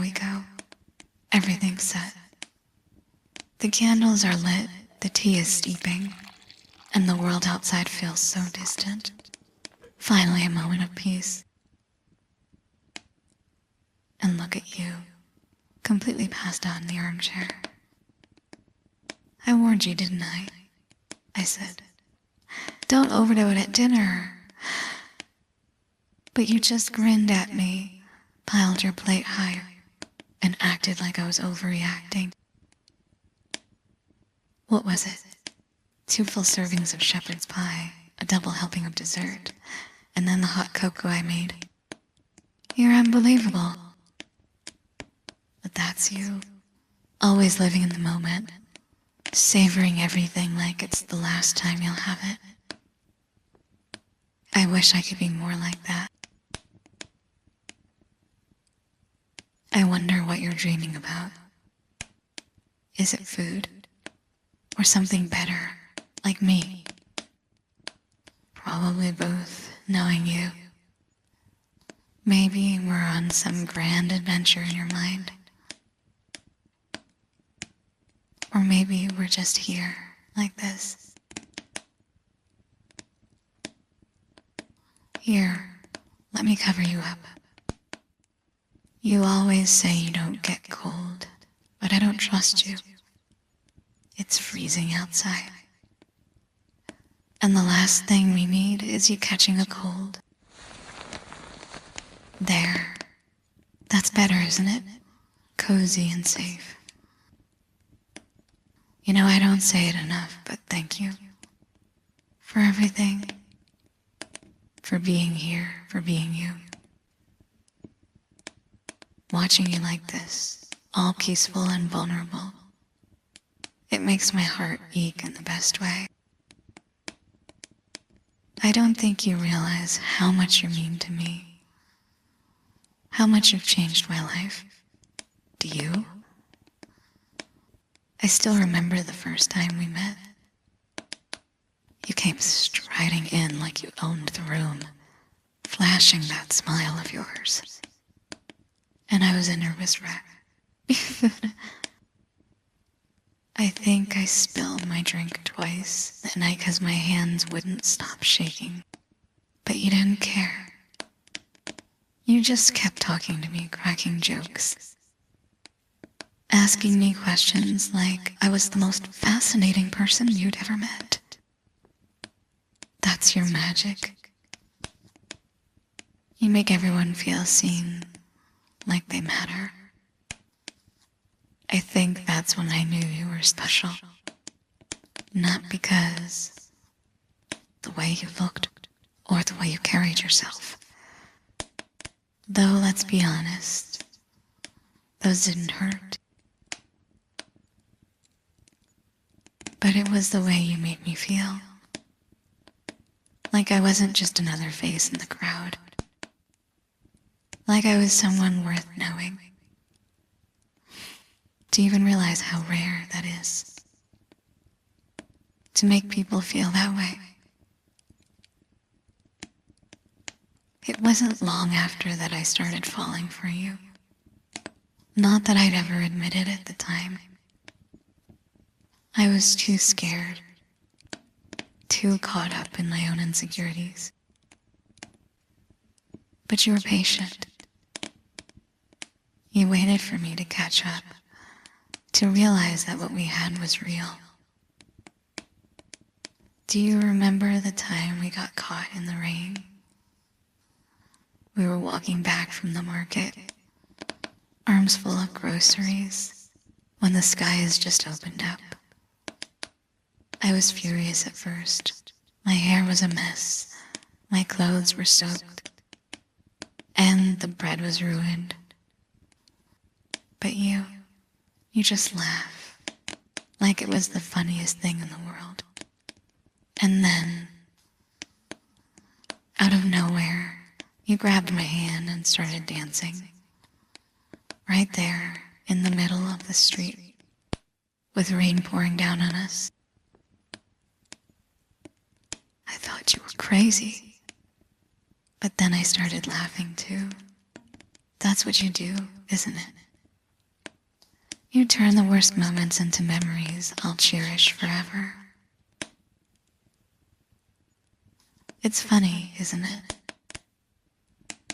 we go. Everything's set. The candles are lit, the tea is steeping, and the world outside feels so distant. Finally, a moment of peace. And look at you, completely passed out in the armchair. I warned you, didn't I? I said, don't overdo it at dinner. But you just grinned at me, piled your plate higher, and acted like I was overreacting. What was it? 2 full servings of shepherd's pie, a double helping of dessert, and then the hot cocoa I made. You're unbelievable. But that's you, always living in the moment, savoring everything like it's the last time you'll have it. I wish I could be more like that. I wonder what you're dreaming about. Is it food? Or something better, like me? Probably both, knowing you. Maybe we're on some grand adventure in your mind. Or maybe we're just here, like this. Here, let me cover you up. You always say you don't get cold, but I don't trust you. It's freezing outside. And the last thing we need is you catching a cold. There. That's better, isn't it? Cozy and safe. You know, I don't say it enough, but thank you. For everything. For being here, for being you. Watching you like this, all peaceful and vulnerable, it makes my heart ache in the best way. I don't think you realize how much you mean to me. How much you've changed my life. Do you? I still remember the first time we met. You came striding in like you owned the room, flashing that smile of yours. And I was a nervous wreck. I think I spilled my drink twice that night because my hands wouldn't stop shaking. But you didn't care. You just kept talking to me, cracking jokes. Asking me questions like I was the most fascinating person you'd ever met. That's your magic. You make everyone feel seen, like they matter. I think that's when I knew you were special. Not because the way you looked or the way you carried yourself. Though, let's be honest, those didn't hurt. But it was the way you made me feel. Like I wasn't just another face in the crowd. Like I was someone worth knowing. Do you even realize how rare that is? To make people feel that way. It wasn't long after that I started falling for you. Not that I'd ever admit it at the time. I was too scared, too caught up in my own insecurities. But you were patient. You waited for me to catch up, to realize that what we had was real. Do you remember the time we got caught in the rain? We were walking back from the market, arms full of groceries, when the skies just opened up. I was furious at first. My hair was a mess, my clothes were soaked, and the bread was ruined. But you just laugh, like it was the funniest thing in the world. And then, out of nowhere, you grabbed my hand and started dancing. Right there, in the middle of the street, with rain pouring down on us. I thought you were crazy. But then I started laughing too. That's what you do, isn't it? You turn the worst moments into memories I'll cherish forever. It's funny, isn't it?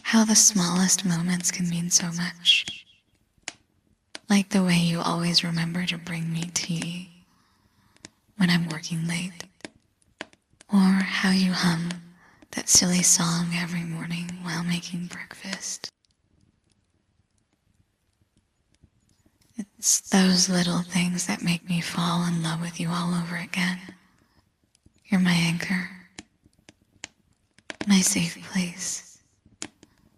How the smallest moments can mean so much. Like the way you always remember to bring me tea when I'm working late. Or how you hum that silly song every morning while making breakfast. It's those little things that make me fall in love with you all over again. You're my anchor, my safe place,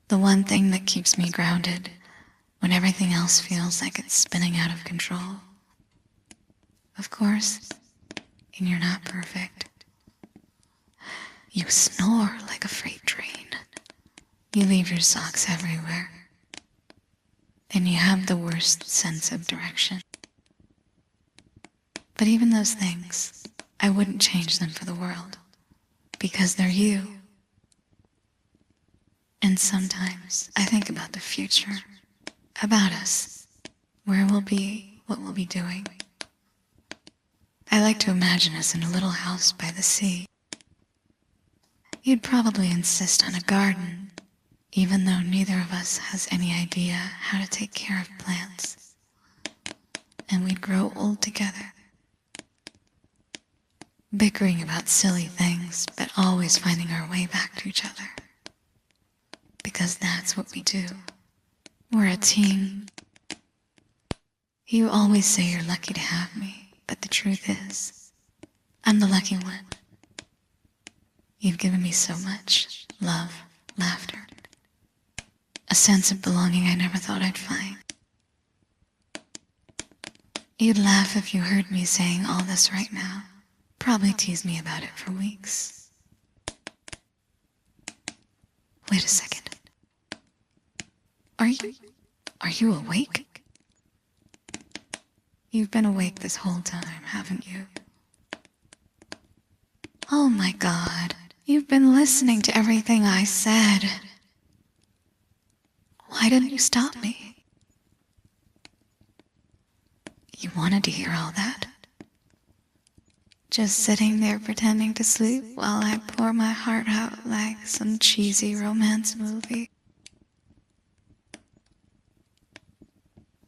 the one thing that keeps me grounded when everything else feels like it's spinning out of control. Of course, and you're not perfect. You snore like a freight train. You leave your socks everywhere. And you have the worst sense of direction. But even those things, I wouldn't change them for the world, because they're you. And sometimes I think about the future, about us, where we'll be, what we'll be doing. I like to imagine us in a little house by the sea. You'd probably insist on a garden, even though neither of us has any idea how to take care of plants. And we'd grow old together, bickering about silly things, but always finding our way back to each other. Because that's what we do. We're a team. You always say you're lucky to have me, but the truth is, I'm the lucky one. You've given me so much love, laughter, a sense of belonging I never thought I'd find. You'd laugh if you heard me saying all this right now, probably tease me about it for weeks. Wait a second. Are you awake? You've been awake this whole time, haven't you? Oh my God, you've been listening to everything I said. Why didn't you stop me? You wanted to hear all that? Just sitting there pretending to sleep while I pour my heart out like some cheesy romance movie.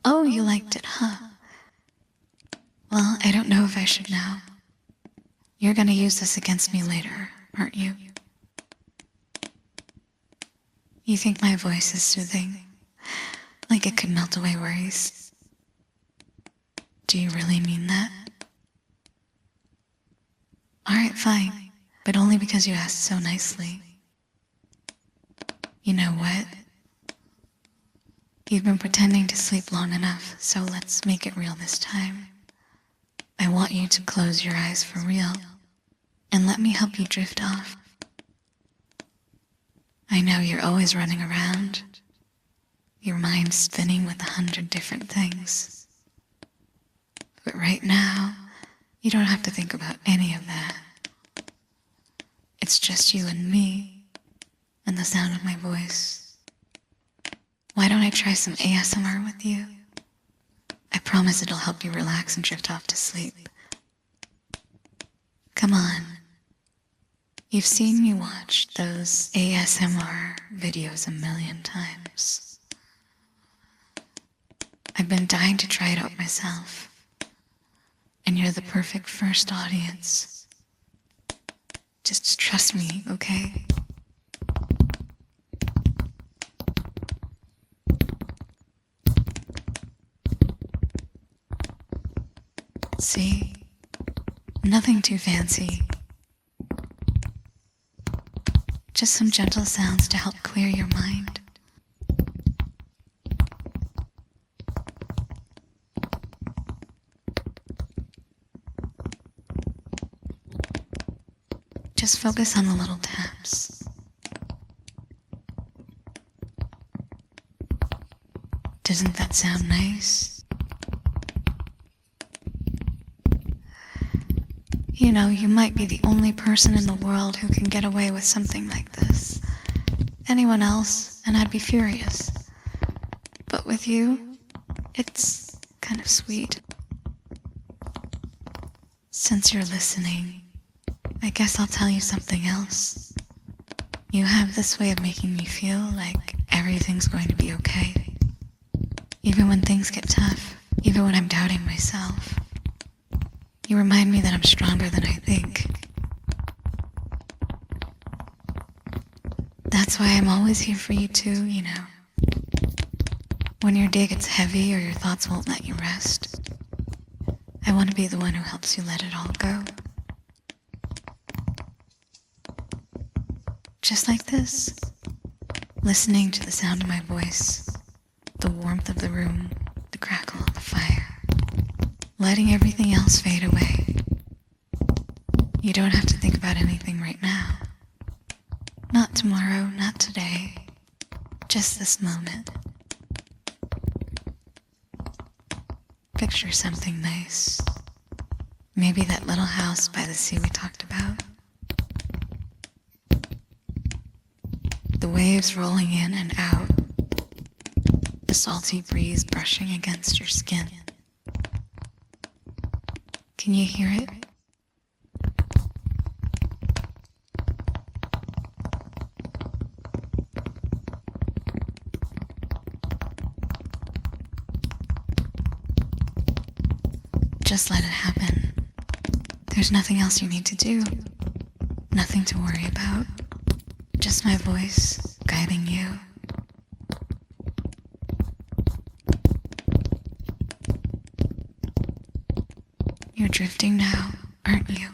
Oh, you liked it, huh? Well, I don't know if I should now. You're gonna use this against me later, aren't you? You think my voice is soothing? Like it could melt away worries? Do you really mean that? Alright, fine, but only because you asked so nicely. You know what? You've been pretending to sleep long enough, so let's make it real this time. I want you to close your eyes for real, and let me help you drift off. I know you're always running around, your mind spinning with 100 different things. But right now, you don't have to think about any of that. It's just you and me, and the sound of my voice. Why don't I try some ASMR with you? I promise it'll help you relax and drift off to sleep. Come on. You've seen me watch those ASMR videos a million times. I've been dying to try it out myself. And you're the perfect first audience. Just trust me, okay? See? Nothing too fancy. Just some gentle sounds to help clear your mind. Just focus on the little taps. Doesn't that sound nice? You know, you might be the only person in the world who can get away with something like this. Anyone else, and I'd be furious. But with you, it's kind of sweet. Since you're listening, I guess I'll tell you something else. You have this way of making me feel like everything's going to be okay. Even when things get tough, even when I'm doubting myself. You remind me that I'm stronger than I think. That's why I'm always here for you too, you know. When your day gets heavy or your thoughts won't let you rest, I want to be the one who helps you let it all go. Just like this, listening to the sound of my voice, the warmth of the room, the crackle of the fire, letting everything else fade away. You don't have to think about anything right now. Not tomorrow, not today, just this moment. Picture something nice. Maybe that little house by the sea we talked about. The waves rolling in and out. The salty breeze brushing against your skin. Can you hear it? Just let it happen. There's nothing else you need to do. Nothing to worry about. Just my voice guiding you. You're drifting now, aren't you?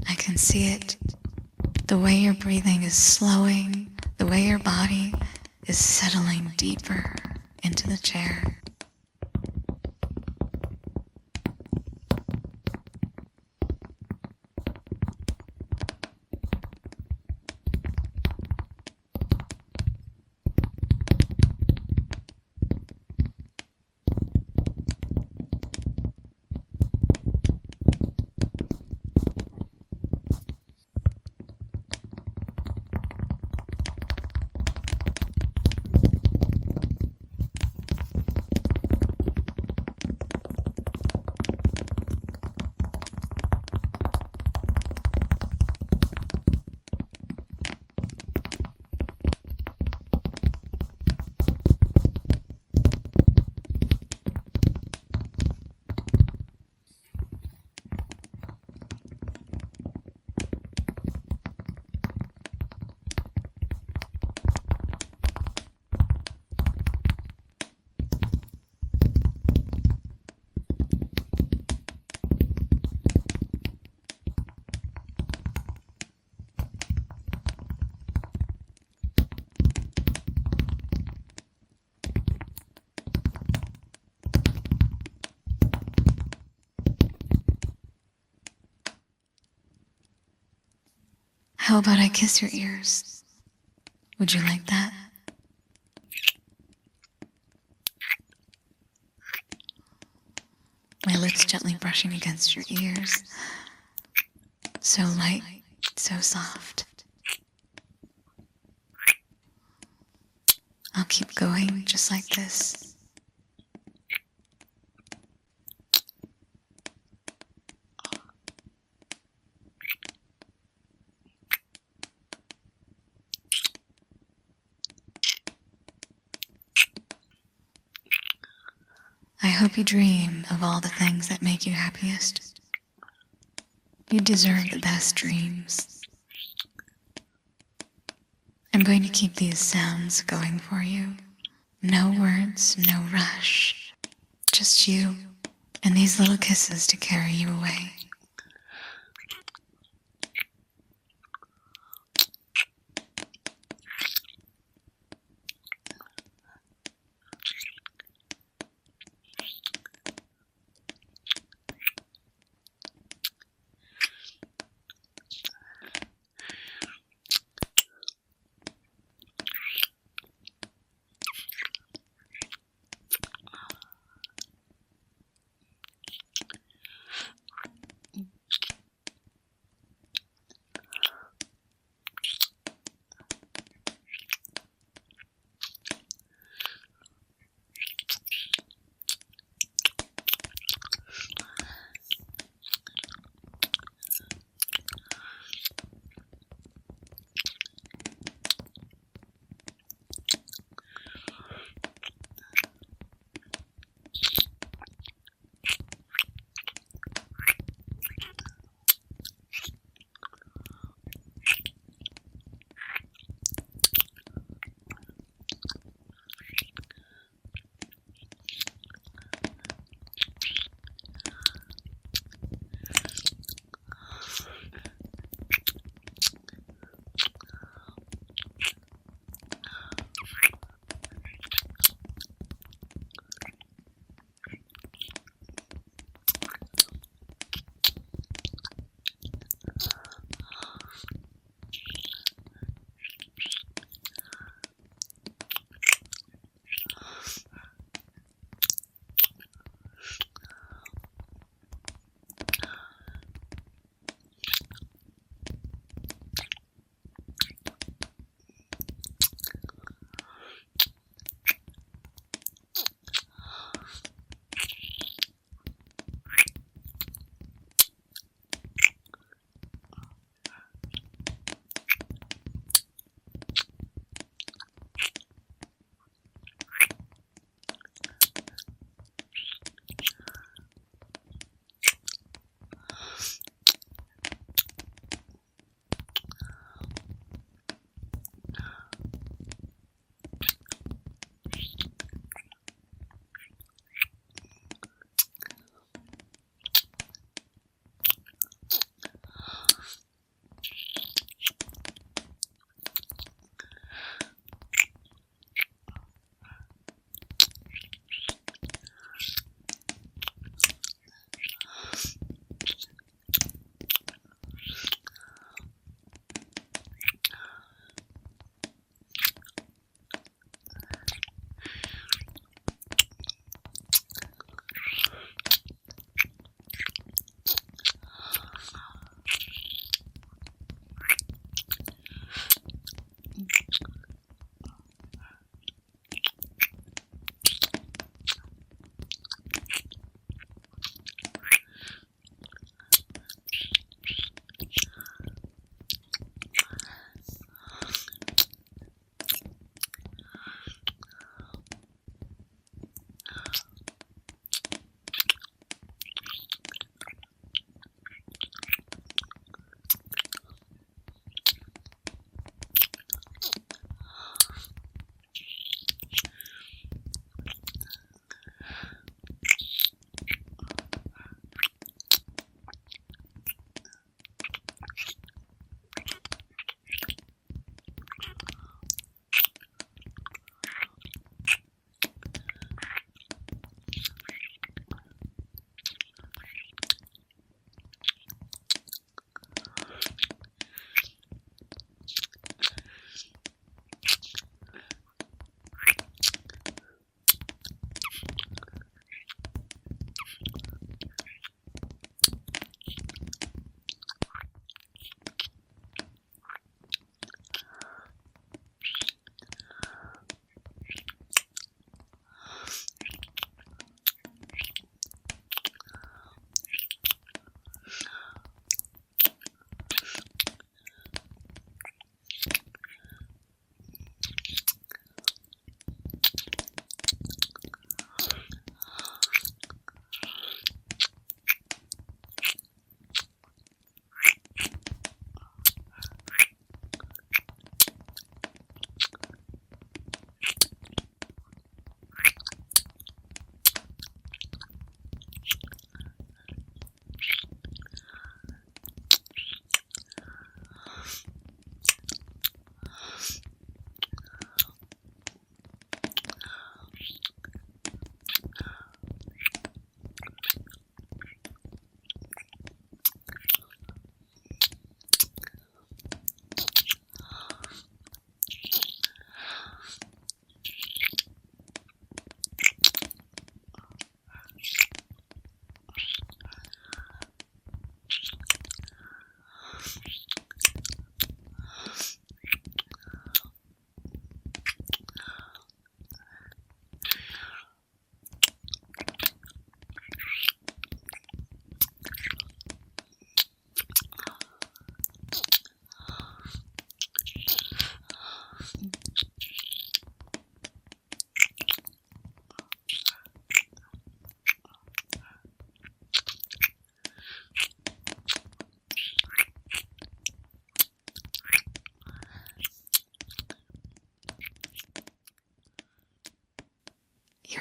I can see it. The way your breathing is slowing, the way your body is settling deeper into the chair. How about I kiss your ears? Would you like that? My lips gently brushing against your ears. So light, so soft. I'll keep going just like this. I hope you dream of all the things that make you happiest. You deserve the best dreams. I'm going to keep these sounds going for you. No words, no rush. Just you and these little kisses to carry you away.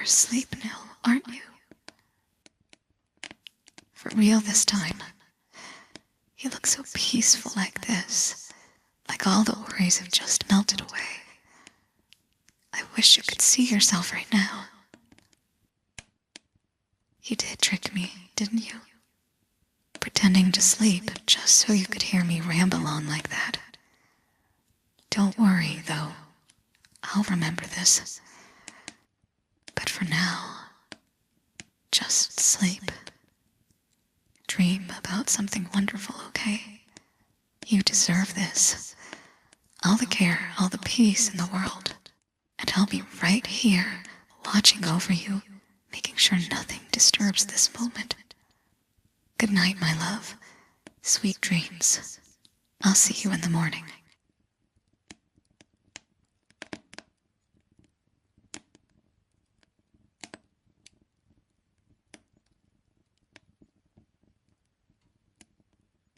You're asleep now, aren't you? For real this time. You look so peaceful like this, like all the worries have just melted away. I wish you could see yourself right now. You did trick me, didn't you? Pretending to sleep just so you could hear me ramble on like that. Don't worry, though. I'll remember this. But for now, just sleep. Dream about something wonderful, okay? You deserve this. All the care, all the peace in the world. And I'll be right here, watching over you, making sure nothing disturbs this moment. Good night, my love. Sweet dreams. I'll see you in the morning.